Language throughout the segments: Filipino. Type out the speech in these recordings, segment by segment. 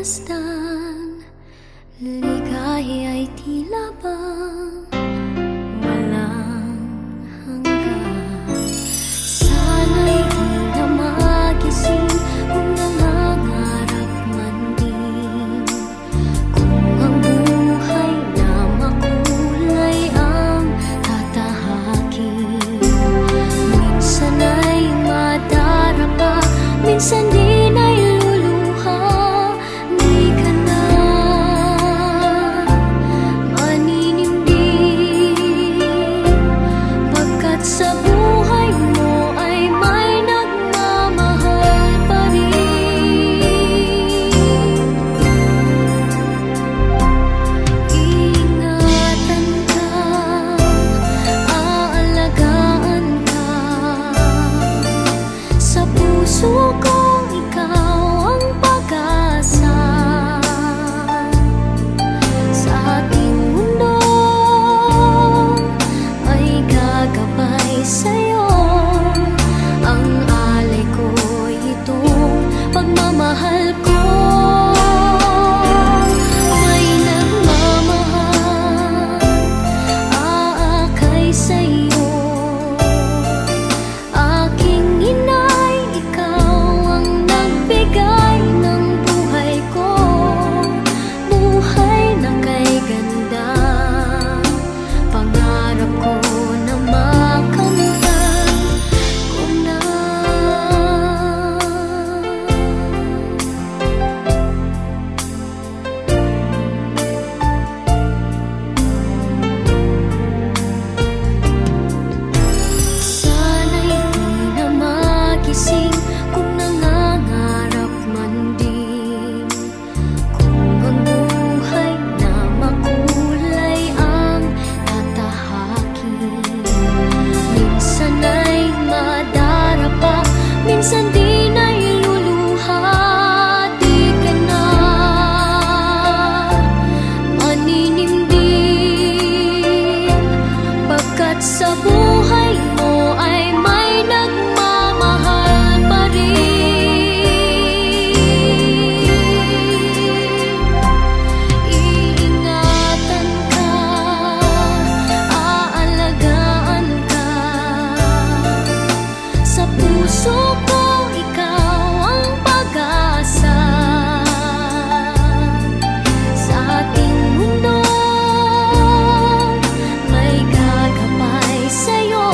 pagmasdan, ligaya'y tila bang walang hanggan. Sana'y di na magising kung nangangarap man din, kung ang buhay na makulay ang tatahakin. Minsan ay madarapa, minsan din ay luluha. Di ka na maninindig, pagkat sa buhay mo ay may nagmamahal pa rin. Iingatan ka, aalagaan ka, sa puso ko ikaw ang pag-asa. Sa ating mundo ay gagabay sa'yo, ang alay ko'y itong pagmamahal ko. May nagmamahal, aakay sa'yo. Aking inay, ikaw ang nagbigay ng buhay ko, buhay na kay ganda. Pangarap ko na makamtan ko na. Sana'y di na magising kung nangangarap man din, kung ang buhay na makulay ang tatahakin. Minsan ay madarapa, minsan din ay luluha. Di ka na maninindig, pagkat sa buhay mo ay may nagmamahal pa rin. Iingatan ka, aalagaan ka, sa puso ko ikaw ang pag-asa. Sa ating mundo may gagabay sa'yo,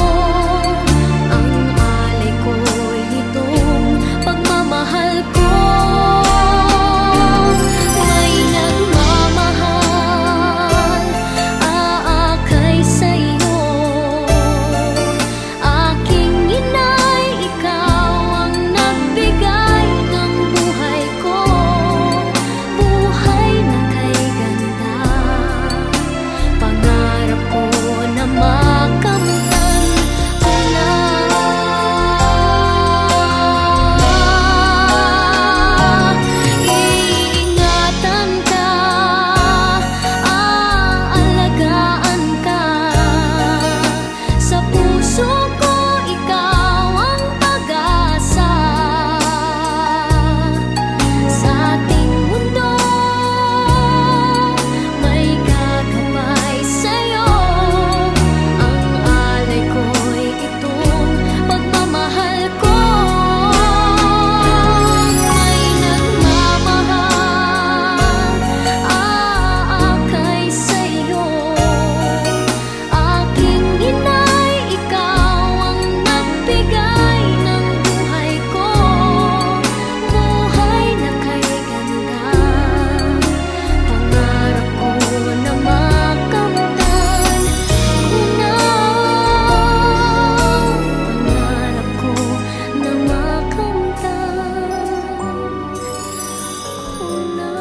ang alay ko'y itong pagmamahal ko. May nagmamahal, aakay sa'yo. Aking inay, ikaw ang nagbigay ng buhay ko, buhay na kay ganda. Pangarap ko na makamtan ko na. Iingatan ka, aalagaan ka, sa puso ko ikaw ang pag-asa. Sa ating mundo may gagabay sa'yo, ang alay ko'y itong pagmamahal ko. May nagmamahal, aakay sa'yo. Aking inay, ikaw ang nagbigay ng buhay ko, buhay na kay ganda. Pangarap ko na makamtan ko na. Pangarap ko na makamtan ko na.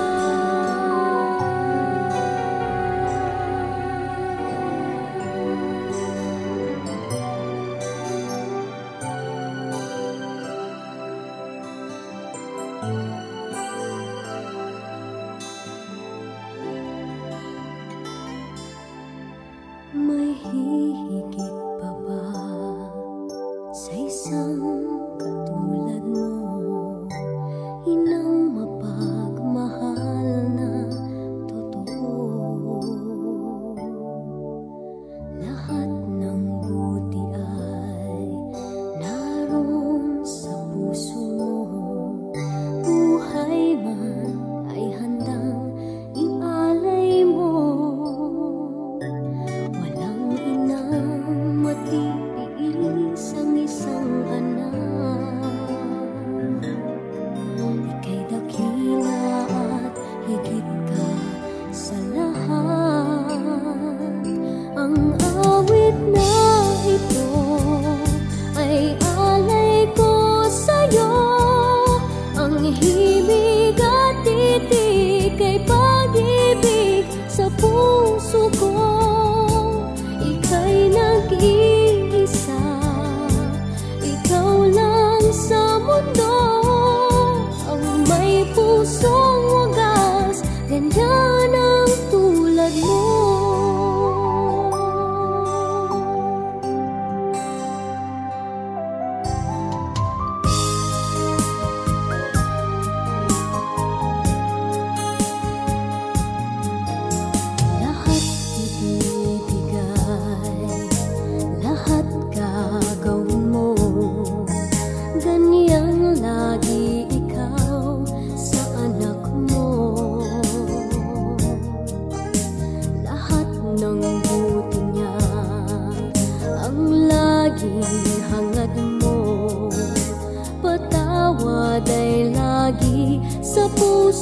May hihigit pa ba sa isang katulad mo, inang mapagmahal?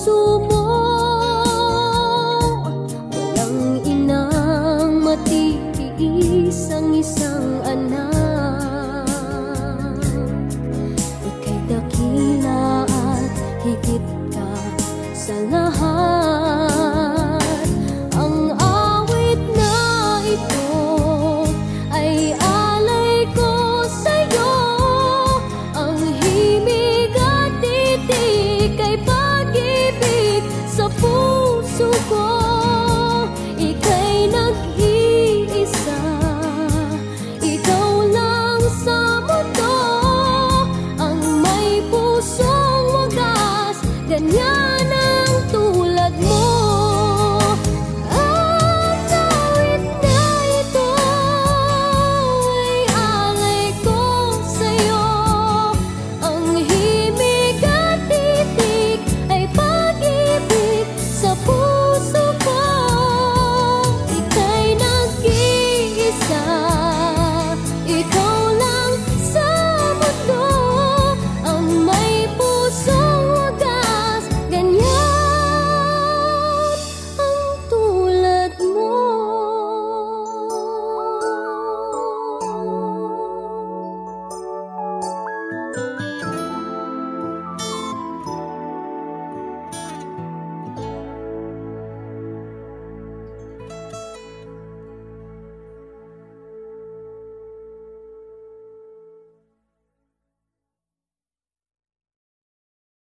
puso mo. Walang inang matitiis ang isang anak. Ika'y dakila at higit ka sa lahat.